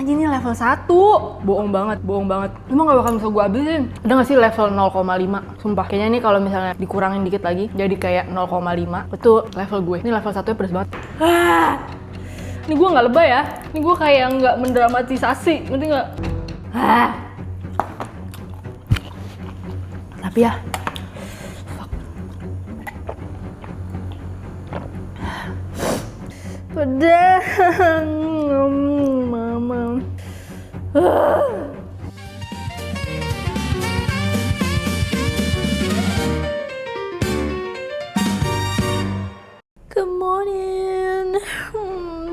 Anjing ini level 1. Bohong banget. Emang gak bakal bisa gue habisin. Udah gak sih level 0,5? Sumpah. Kayaknya ini kalau misalnya dikurangin dikit lagi jadi kayak 0,5. Itu level gue. Ini level 1 nya pedes banget. Ini gue gak lebay ya. Ini gue kayak gak mendramatisasi. Ngerti gak? Tapi ya. Pedas. Mama. Good morning.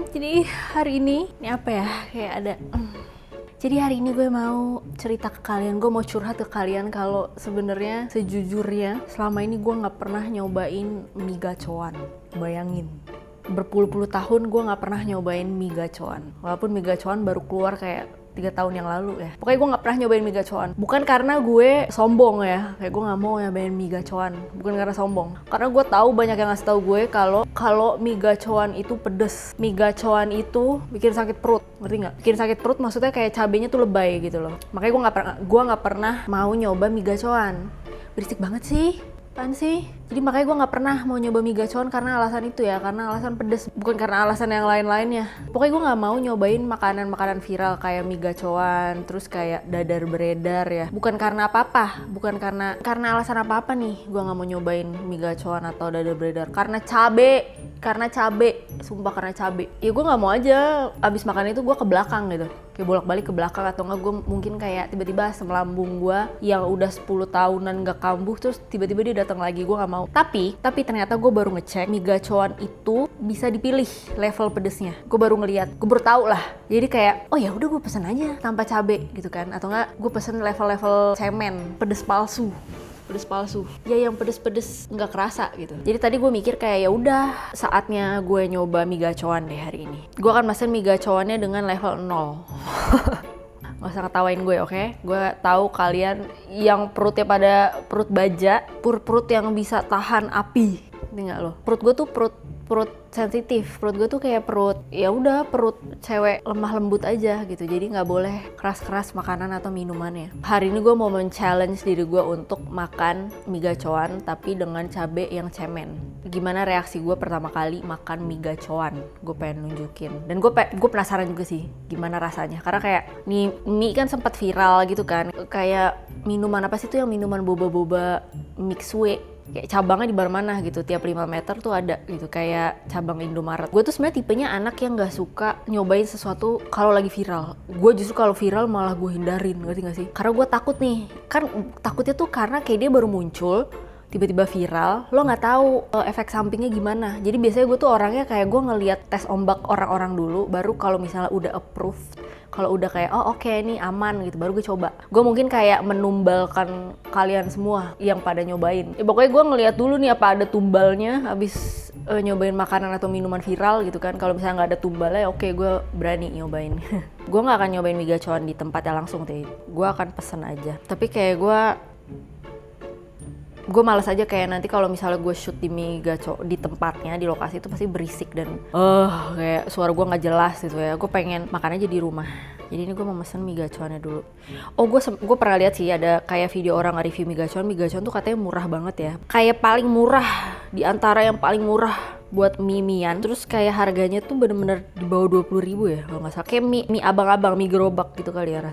Jadi hari ini apa ya? Kayak ada. Jadi hari ini gue mau cerita ke kalian, gue mau curhat ke kalian kalau sebenarnya sejujurnya selama ini gue nggak pernah nyobain mie gacoan. Bayangin. Berpuluh-puluh tahun gue nggak pernah nyobain mie gacoan. Walaupun mie gacoan baru keluar kayak 3 tahun yang lalu ya. Pokoknya gue nggak pernah nyobain mie gacoan. Bukan karena gue sombong ya, kayak gue nggak mau nyobain mie gacoan. Bukan karena sombong. Karena gue tahu banyak yang ngasih tahu gue kalau mie gacoan itu pedes. Mie gacoan itu bikin sakit perut, ngerti nggak? Bikin sakit perut maksudnya kayak cabenya tuh lebay gitu loh. Makanya gue nggak pernah mau nyoba mie gacoan. Berisik banget sih. Apaan sih? Jadi makanya gue gak pernah mau nyoba mie gacoan karena alasan itu ya, karena alasan pedes, bukan karena alasan yang lain-lainnya. Pokoknya gue gak mau nyobain makanan-makanan viral kayak mie gacoan, terus kayak dadar beredar ya. Bukan karena apa-apa, bukan karena alasan apa-apa nih gue gak mau nyobain mie gacoan atau dadar beredar. Karena cabe, sumpah karena cabe. Ya gue gak mau aja abis makan itu gue ke belakang gitu. Kayak bolak-balik ke belakang atau enggak gue mungkin kayak tiba-tiba asam lambung gue yang udah 10 tahunan gak kambuh terus tiba-tiba dia datang lagi, gue gak mau. Tapi ternyata gue baru ngecek mie gacoan itu bisa dipilih level pedesnya. Gue baru ngeliat, gue baru tahu lah. Jadi kayak oh ya udah gue pesen aja tanpa cabe gitu kan, atau enggak gue pesen level-level cemen, pedes palsu ya, yang pedes-pedes nggak kerasa gitu. Jadi tadi gue mikir kayak ya udah saatnya gue nyoba mie gacoan deh hari ini. Gue akan pesen mie gacoannya dengan level 0. Gak usah ketawain gue, oke? Gue tahu kalian yang perutnya pada perut baja, perut yang bisa tahan api. Ngerti nggak lo? Perut gue tuh perut sensitif. Perut gue tuh kayak perut cewek lemah lembut aja gitu. Jadi nggak boleh keras-keras makanan atau minumannya. Hari ini gue mau men-challenge diri gue untuk makan mie gacoan tapi dengan cabe yang cemen. Gimana reaksi gue pertama kali makan mie gacoan? Gue pengen nunjukin. Dan gue penasaran juga sih gimana rasanya. Karena kayak mie kan sempat viral gitu kan. Kayak minuman apa sih tuh yang minuman boba-boba mixue. Kayak cabangnya di mana gitu, tiap 5 meter tuh ada gitu, kayak cabang Indomaret. Gue tuh sebenarnya tipenya anak yang gak suka nyobain sesuatu kalau lagi viral. Gue justru kalau viral malah gue hindarin, ngerti gak sih? Karena gue takut nih, kan takutnya tuh karena kayak dia baru muncul, tiba-tiba viral, lo nggak tahu efek sampingnya gimana. Jadi biasanya gue tuh orangnya kayak gue ngelihat tes ombak orang-orang dulu, baru kalau misalnya udah approved, kalau udah kayak oh oke, ini aman gitu, baru gue coba. Gue mungkin kayak menumbalkan kalian semua yang pada nyobain. Ya pokoknya gue ngelihat dulu nih apa ada tumbalnya habis nyobain makanan atau minuman viral gitu kan. Kalau misalnya nggak ada tumbalnya, oke, gue berani nyobain. Gue nggak akan nyobain mie gacoan di tempatnya langsung deh. Gue akan pesen aja. Tapi kayak gue malas aja kayak nanti kalau misalnya gue shoot di mie gaco di tempatnya, di lokasi itu pasti berisik dan kayak suara gue nggak jelas gitu ya. Gue pengen makan aja di rumah. Jadi ini gue mau mesen mie gacoannya dulu. Oh gue pernah lihat sih ada kayak video orang nge-review mie gacoan. Mie gacoan tuh katanya murah banget ya. Kayak paling murah di antara yang paling murah buat mie-mian. Terus kayak harganya tuh bener-bener di bawah 20.000 ya kalau nggak salah. Kayak mie abang-abang, mie gerobak gitu kali ya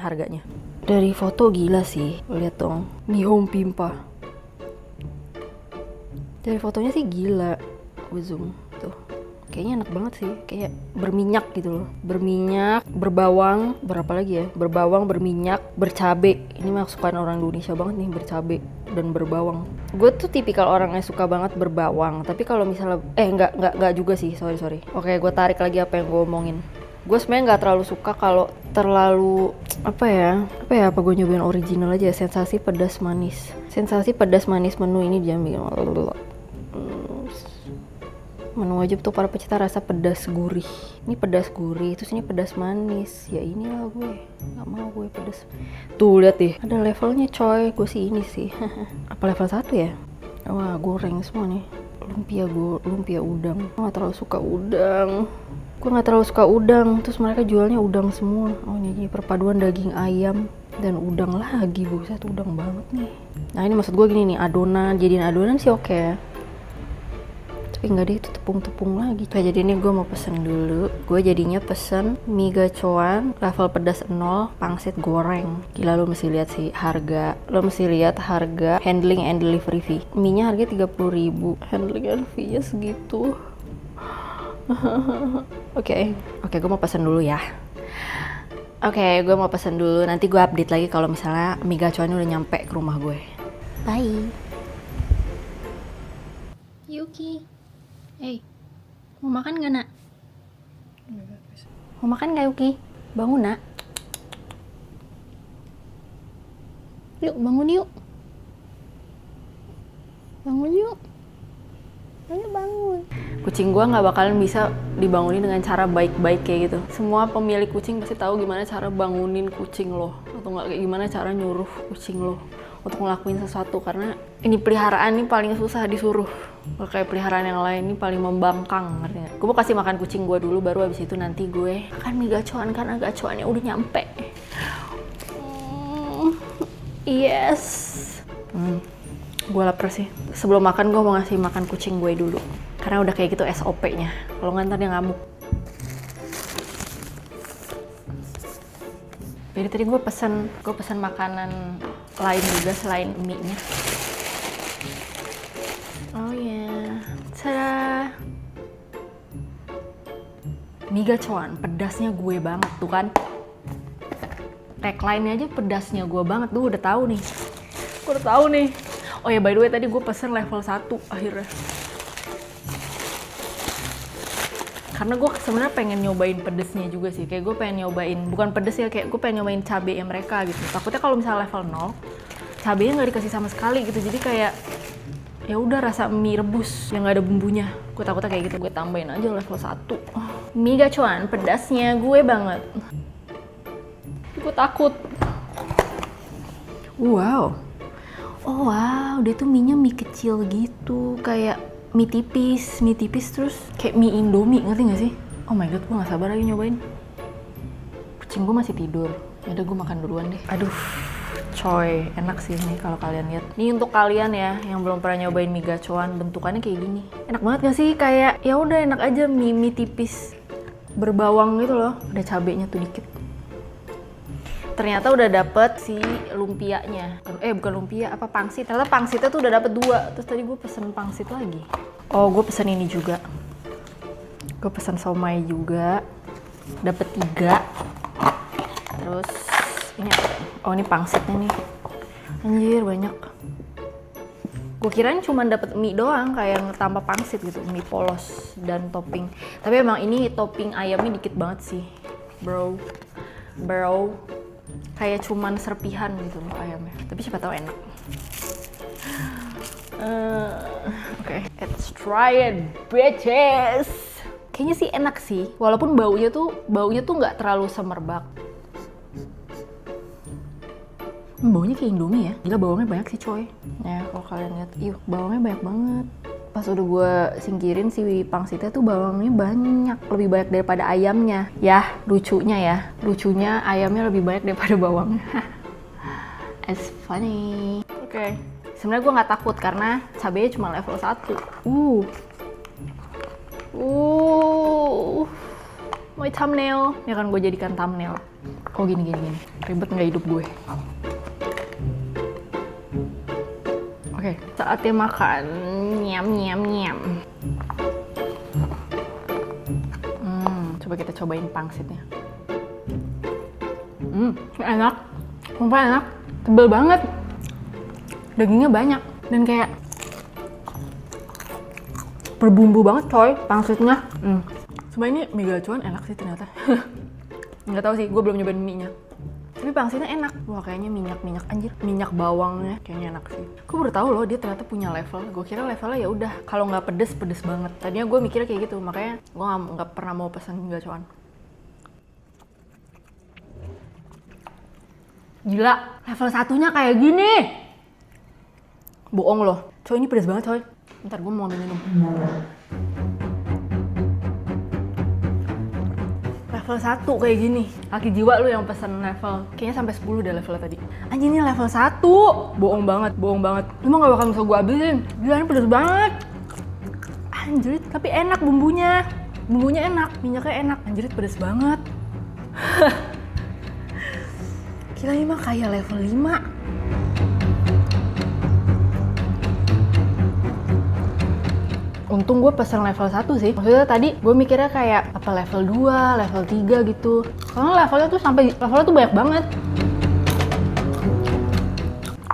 harganya. Dari foto gila sih, lihat dong, mie home pimpa. Dari fotonya sih gila, gue zoom tuh, kayaknya enak banget sih, kayak berminyak gitu loh, berminyak, berbawang, berapa lagi ya, berbawang, berminyak, bercabe. Ini masukan orang Indonesia banget nih, bercabe dan berbawang. Gue tuh tipikal orang yang suka banget berbawang, tapi kalau misalnya, enggak juga sih, sorry. Oke, gue tarik lagi apa yang gue omongin. Gue sebenarnya nggak terlalu suka kalau terlalu apa gue nyobain original aja, sensasi pedas manis menu ini diambil menu wajib tuh para pecinta rasa pedas gurih. Ini pedas gurih, terus ini pedas manis. Ya inilah gue nggak mau gue pedas. Tuh lihat deh, ada levelnya coy. Gue sih ini sih apa level 1 ya? Wah goreng semua nih. Lumpia udang. Gue nggak terlalu suka udang. Gue nggak terlalu suka udang, terus mereka jualnya udang semua. Oh ini perpaduan daging ayam dan udang lagi, buset udang banget nih. Nah ini maksud gue gini nih, adonan, jadiin adonan sih oke ya. Tapi nggak deh, itu tepung-tepung lagi. Oke, jadi ini gue mau pesen dulu. Gue jadinya pesen mie gacoan level pedas 0, pangsit goreng. Gila, lo mesti lihat sih harga. Lo mesti lihat harga handling and delivery fee. Mie-nya harga 30.000, handling and fee-nya segitu. Oke, gue mau pesen dulu ya. Oke, gue mau pesen dulu. Nanti gue update lagi kalau misalnya mie gacoannya udah nyampe ke rumah gue. Bye. Yuki. Hey, mau makan gak nak? Mau makan gak Yuki? Bangun nak. Yuk bangun yuk. Bangun yuk. Ayo bangun. Kucing gua nggak bakalan bisa dibangunin dengan cara baik-baik kayak gitu. Semua pemilik kucing pasti tahu gimana cara bangunin kucing lo, atau nggak kayak gimana cara nyuruh kucing lo untuk ngelakuin sesuatu, karena ini peliharaan ini paling susah disuruh. Kalau kayak peliharaan yang lain ini paling membangkang, ngerti nggak? Gue mau kasih makan kucing gue dulu, baru abis itu nanti gue makan mie gacoan karena gacoannya udah nyampe. Yes. Gue lapar sih. Sebelum makan gue mau ngasih makan kucing gue dulu, karena udah kayak gitu SOP-nya. Kalau nggak ntar dia ngamuk. Jadi tadi gue pesen makanan lain juga selain mie-nya. Oh ya, tada. Mie gacoan, pedasnya gue banget tuh kan. Tagline-nya aja pedasnya gue banget tuh, udah tahu nih. Gue udah tahu nih. Oh ya, by the way tadi gue pesen level 1 akhirnya. Karena gue sebenarnya pengen nyobain pedesnya juga sih. Kayak gue pengen nyobain, bukan pedes ya, kayak gue pengen nyobain cabenya mereka gitu. Takutnya kalau misalnya level 0, cabenya nggak dikasih sama sekali gitu. Jadi kayak ya udah rasa mie rebus yang nggak ada bumbunya. Gue takutnya kayak gitu. Gue tambahin aja level 1. Mie gacoan, pedasnya gue banget. Gue takut. Wow. Oh wow, dia tuh mie-nya mie kecil gitu, kayak mie tipis terus kayak mie Indomie, ngerti gak sih? Oh my god, gue gak sabar lagi nyobain. Kucing gue masih tidur, yaudah gue makan duluan deh. Aduh, coy, enak sih nih kalau kalian lihat. Ini untuk kalian ya yang belum pernah nyobain mie gacoan, bentukannya kayak gini. Enak banget gak sih? Kayak ya udah enak aja, mie tipis berbawang gitu loh. Ada cabenya tuh dikit. Ternyata udah dapet si lumpianya. Bukan lumpia, apa pangsit. Ternyata pangsitnya tuh udah dapet 2. Terus tadi gue pesen pangsit lagi. Oh, gue pesen ini juga. Gue pesen somai juga. Dapet 3. Terus ini apa? Oh, ini pangsitnya nih. Anjir, banyak. Gue kirain cuma dapet mie doang, kayak tanpa pangsit gitu. Mie polos dan topping. Tapi emang ini topping ayamnya dikit banget sih. Bro. Kayak cuman serpihan gitu loh ayamnya, tapi siapa tahu enak. Oke, let's try it, bitches. Kayaknya sih enak sih, walaupun baunya tuh nggak terlalu semerbak. Baunya kayak Indomie ya, gila bawangnya banyak sih coy. Ya kalau kalian lihat, bawangnya banyak banget. Pas udah gue singkirin si pangsitnya tuh bawangnya banyak, lebih banyak daripada ayamnya. Ya, lucunya ayamnya lebih banyak daripada bawangnya. It's funny. Oke. Sebenarnya gue nggak takut karena cabenya cuma level 1. My thumbnail. Ini akan gue jadikan thumbnail. Oh gini. Ribet nggak hidup gue. Oke, saatnya makan. Nyam. Coba kita cobain pangsitnya. Enak. Sumpah enak. Tebel banget. Dagingnya banyak. Dan kayak berbumbu banget coy pangsitnya. Cuma ini mie gacoan enak sih ternyata. Nggak tahu sih, gue belum nyobain mie-nya. Tapi pangsitnya enak. Wah kayaknya minyak anjir. Minyak bawangnya kayaknya enak sih. Gue baru tahu loh dia ternyata punya level. Gue kira levelnya ya udah kalau nggak pedes banget. Tadinya gue mikirnya kayak gitu, makanya gue nggak pernah mau pesan mie gacoan. Gila, level 1-nya kayak gini. Bohong loh. Coy ini pedes banget coy. Ntar gue mau minum. level 1 kayak gini. Laki jiwa lu yang pesen level, kayaknya sampai 10 deh levelnya tadi. Anjir ini level 1. Bohong banget. Lu mah gak bakal bisa gue habisin. Gila ini pedes banget. Anjir, tapi enak bumbunya. Bumbunya enak, minyaknya enak. Anjir pedes banget. Gila ini mah kayak level 5. Untung gue pesen level 1 sih. Maksudnya tadi gue mikirnya kayak apa level 2, level 3 gitu. Karena levelnya tuh levelnya tuh banyak banget.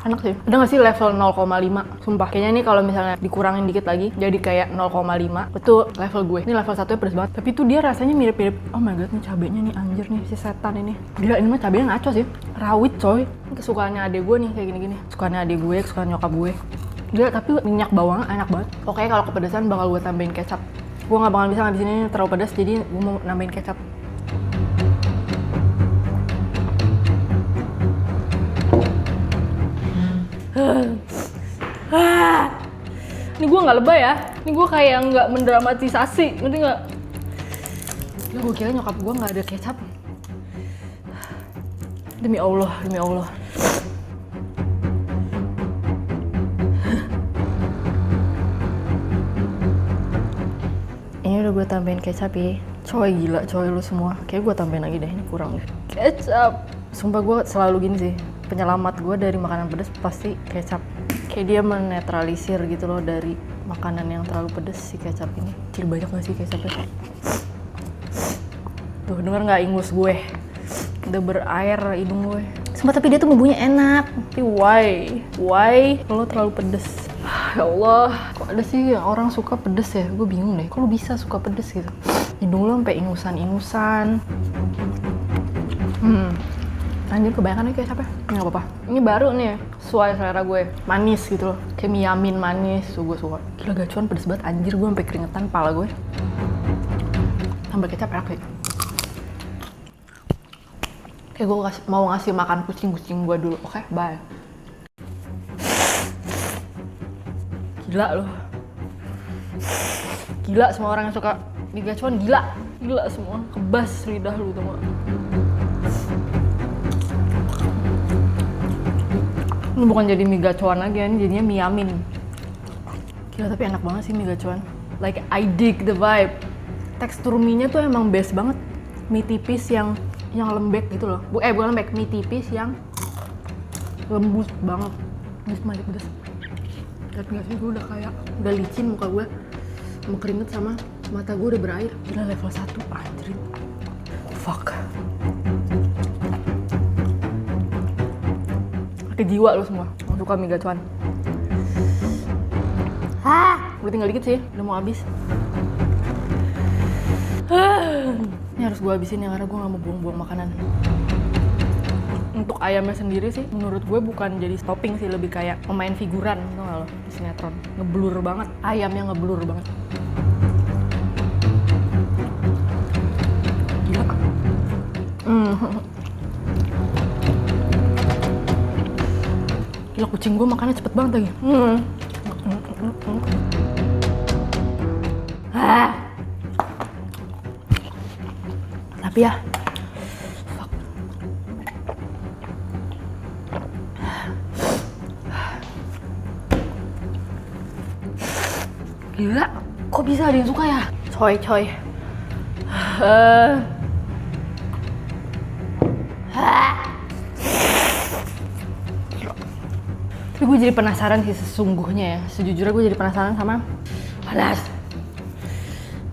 Enak sih. Ada gak sih level 0,5? Sumpah kayaknya nih kalau misalnya dikurangin dikit lagi jadi kayak 0,5. Itu level gue. Ini level 1-nya pedes banget. Tapi tuh dia rasanya mirip-mirip. Oh my god nih cabenya nih anjir nih si setan ini. Gila ini mah cabenya ngaco sih. Rawit coy. Ini kesukaannya adek gue nih kayak gini-gini. Kesukaannya adek gue, kesukaan nyokap gue. Gila tapi minyak bawang enak banget. Oke kalau kepedesan bakal gue tambahin kecap. Gue gak bakal bisa ngabisin ini terlalu pedas jadi gue mau nambahin kecap. Ini gue gak lebay ya. Ini gue kayak gak mendramatisasi. Ngerti gak? Ya gue kira nyokap gue gak ada kecap. Demi Allah. Ini udah gue tambahin kecap ya. Coy gila coy lu semua. Kayaknya gue tambahin lagi deh, ini kurang deh. Kecap. Sumpah gue selalu gini sih. Penyelamat gue dari makanan pedas pasti kecap. Kayak dia menetralisir gitu loh dari makanan yang terlalu pedas si kecap ini. Cil banyak gak sih kecapnya? Tuh denger gak ingus gue? Udah berair hidung gue. Sumpah tapi dia tuh bumbunya enak. Tapi why? Lo terlalu pedas. Ya Allah, kok ada sih yang orang suka pedes ya? Gue bingung deh, kok lu bisa suka pedes gitu? Hidung lu sampai ingusan. Anjir kebanyakan nih kayak siapa? Ini gak apa-apa. Ini baru nih, sesuai selera gue. Manis gitu loh, kayak mie yamin manis, tuh gue suka. Gila gacuan pedes banget, anjir gue sampai keringetan pala gue. Tambah kecap enak sih. Kayak gue mau ngasih makan kucing-kucing gue dulu, oke? Bye. Gila loh. Gila semua orang yang suka mie gacuan gila semua. Kebas lidah lu tau gak? Ini bukan jadi mie gacuan lagi, ini jadinya mie yamin. Gila tapi enak banget sih mie gacuan. Like I dig the vibe. Tekstur mie-nya tuh emang best banget. Mie tipis yang lembek gitu loh. Bukan lembek, mie tipis yang lembut banget. Ini semakin pedas. Lihat gak sih, gue udah licin muka gue, mau keringet sama mata gue udah berair. Gila level 1, anjir. Fuck. Pakai jiwa lu semua, yang suka mie gacuan. Udah tinggal dikit sih, udah mau habis. Ini harus gue habisin ya karena gue gak mau buang-buang makanan. Untuk ayamnya sendiri sih, menurut gue bukan jadi topping sih, lebih kayak pemain figuran, tau gak lo, di sinetron. Ngeblur banget, ayamnya ngeblur banget. Gila. Gila kucing gue makannya cepet banget lagi. Tapi ya, gila, kok bisa ada yang suka ya? Coy. Tapi gue jadi penasaran sih sesungguhnya ya. Sejujurnya gue jadi penasaran sama panas.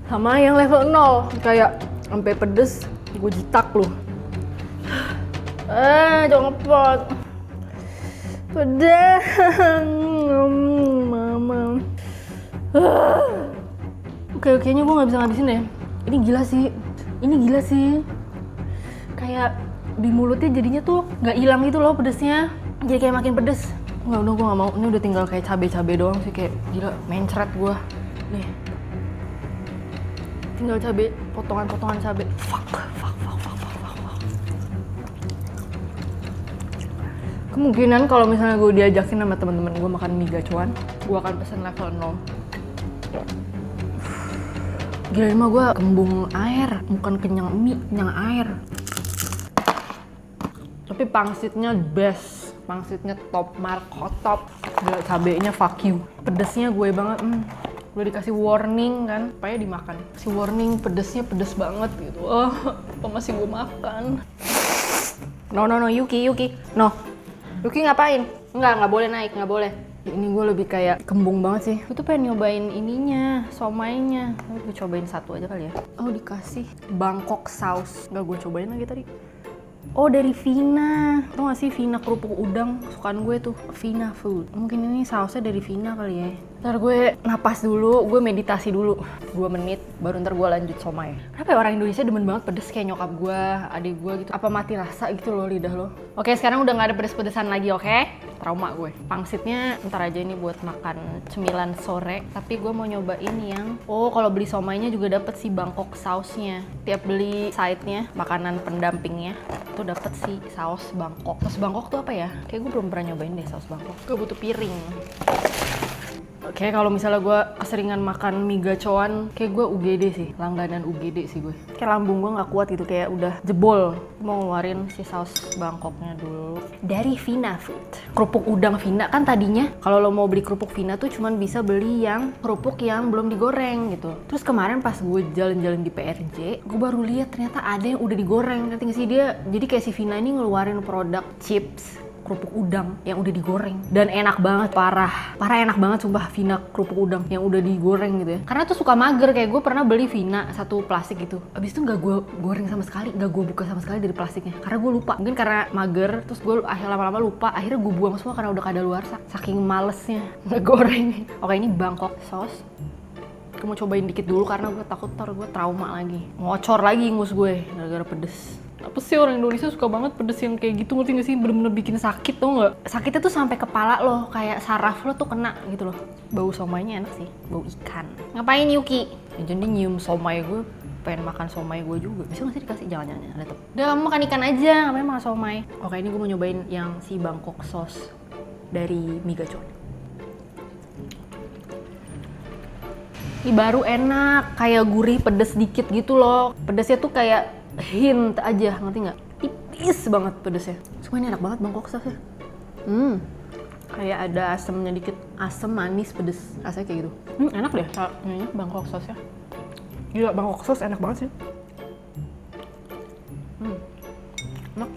Sama yang level 0, kayak sampai pedes, gue jitak loh. Jangan ngepot. Pedas. Mama. Kayaknya gue gak bisa ngabisin deh. Ini gila sih. Kayak di mulutnya jadinya tuh gak hilang gitu loh pedesnya. Jadi kayak makin pedes. Udah gue gak mau. Ini udah tinggal kayak cabai doang sih. Kayak gila, mencret gue. Nih. Tinggal cabai, potongan cabai. Fuck. Kemungkinan kalau misalnya gue diajakin sama teman-teman gue makan mie gacuan, gue akan pesen level 0. Gila ini mah gue kembung air, bukan kenyang mie, kenyang air. Tapi pangsitnya best, pangsitnya top, markotop. Gila, cabenya fuck you. Pedesnya gue banget, udah dikasih warning kan, supaya dimakan. Kasih warning, pedesnya pedes banget gitu. Oh, apa masih gue makan? No, Yuki. No. Yuki ngapain? Nggak boleh naik, nggak boleh. Ini gue lebih kayak kembung banget sih. Gue tuh pengen nyobain ininya, somainya. Gue cobain satu aja kali ya. Oh, dikasih Bangkok saus. Nggak, gue cobain lagi tadi. Oh, dari Vina. Tau gak sih Vina kerupuk udang? Sukaan gue tuh, Vina Food. Mungkin ini sausnya dari Vina kali ya. Ntar gue napas dulu, gue meditasi dulu 2 menit, baru ntar gue lanjut somai. Kenapa ya orang Indonesia demen banget pedes kayak nyokap gue, adik gue gitu? Apa mati rasa gitu loh lidah lo? Oke, sekarang udah gak ada pedes-pedesan lagi, oke? Trauma gue. Pangsitnya ntar aja ini buat makan cemilan sore. Tapi gue mau nyobain yang... Oh, kalau beli somainya juga dapet si Bangkok sausnya. Tiap beli side-nya, makanan pendampingnya, tuh dapet si saus Bangkok. Saus Bangkok tuh apa ya? Kayak gue belum pernah nyobain deh saus Bangkok. Gue butuh piring. Oke, kalau misalnya gue keseringan makan mie gacoan, kayak gue UGD sih, langganan UGD sih gue. Kayak lambung gue nggak kuat gitu, kayak udah jebol. Mau ngeluarin si saus Bangkoknya dulu. Dari Vina Food. Kerupuk udang Vina, kan tadinya kalau lo mau beli kerupuk Vina tuh cuman bisa beli yang kerupuk yang belum digoreng gitu. Terus kemarin pas gue jalan-jalan di PRJ, gue baru lihat ternyata ada yang udah digoreng. Ngerti nggak sih dia? Jadi kayak si Vina ini ngeluarin produk chips kerupuk udang yang udah digoreng dan enak banget, parah enak banget sumpah. Vina kerupuk udang yang udah digoreng gitu ya, karena tuh suka mager. Kayak gue pernah beli Vina satu plastik gitu, abis itu nggak gue goreng sama sekali, nggak gue buka sama sekali dari plastiknya karena gue lupa. Mungkin karena mager, terus gue lama-lama lupa, akhirnya gue buang semua karena udah kadaluarsa saking malesnya ngegoreng. Oke, ini Bangkok sauce. Gue mau cobain dikit dulu karena gue takut ntar gue trauma lagi, ngocor lagi ingus gue gara-gara pedes. Apa sih orang Indonesia suka banget pedes yang kayak gitu, ngerti gak sih? Bener-bener bikin sakit, tau gak? Sakitnya tuh sampai kepala lo, kayak saraf lo tuh kena gitu loh. Bau somainya enak sih, bau ikan. Ngapain Yuki? Ya, jadi nyium somai gue, pengen makan somai gue juga. Bisa gak sih dikasih? Jangan, ada tuh. Udah, kamu makan ikan aja, ngapain makan somai? Oke, ini gue mau nyobain yang si Bangkok sauce dari mie gacoan. Ini baru enak, kayak gurih pedes dikit gitu loh. Pedesnya tuh kayak hint aja, ngerti nggak? Tipis banget pedesnya. Cuma ini enak banget Bangkok sausnya. Kayak ada asemnya dikit, asem manis pedes, rasanya kayak gitu. Enak deh kayaknya Bangkok sausnya. Gila, Bangkok saus enak banget sih. Enak.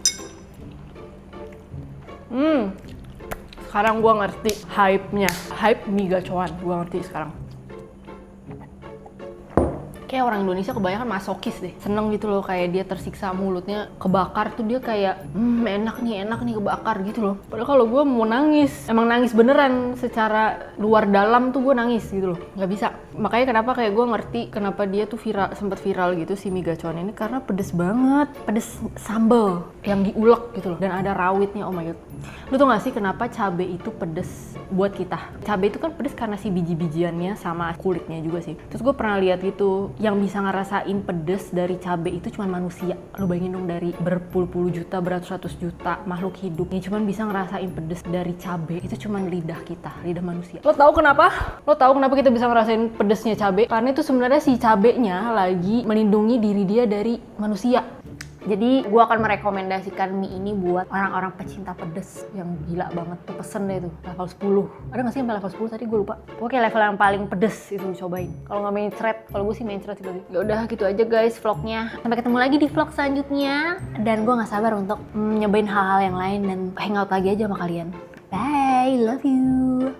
Sekarang gua ngerti hype mie gacoan. Gua ngerti sekarang. Kayak orang Indonesia kebanyakan masokis deh, seneng gitu loh, kayak dia tersiksa mulutnya kebakar tuh dia kayak enak nih kebakar gitu loh. Padahal kalau gue mau nangis, emang nangis beneran, secara luar dalam tuh gue nangis gitu loh, nggak bisa. Makanya kenapa kayak gue ngerti kenapa dia tuh sempat viral gitu si mie gacoan ini, karena pedes banget, pedes sambal yang diulek gitu loh, dan ada rawitnya. Oh my god. Lu tau gak sih kenapa cabai itu pedes buat kita? Cabai itu kan pedes karena si biji-bijiannya sama kulitnya juga sih. Terus gue pernah lihat gitu, yang bisa ngerasain pedes dari cabai itu cuma manusia. Lo bayangin dong, dari berpuluh-puluh juta, beratus-ratus juta makhluk hidup yang cuma bisa ngerasain pedes dari cabai itu cuma lidah kita, lidah manusia. Lo tahu kenapa? Lo tahu kenapa kita bisa ngerasain pedesnya cabai? Karena itu sebenarnya si cabainya lagi melindungi diri dia dari manusia. Jadi gue akan merekomendasikan mie ini buat orang-orang pecinta pedes yang gila banget tuh, pesen deh tuh level 10. Ada gak sih sampai level 10 tadi, gue lupa. Pokoknya level yang paling pedes itu cobain. Kalau nggak main thread, kalau gue sih main thread gitu. Ya udah gitu aja guys vlognya. Sampai ketemu lagi di vlog selanjutnya. Dan gue nggak sabar untuk nyobain hal-hal yang lain dan hangout lagi aja sama kalian. Bye, love you.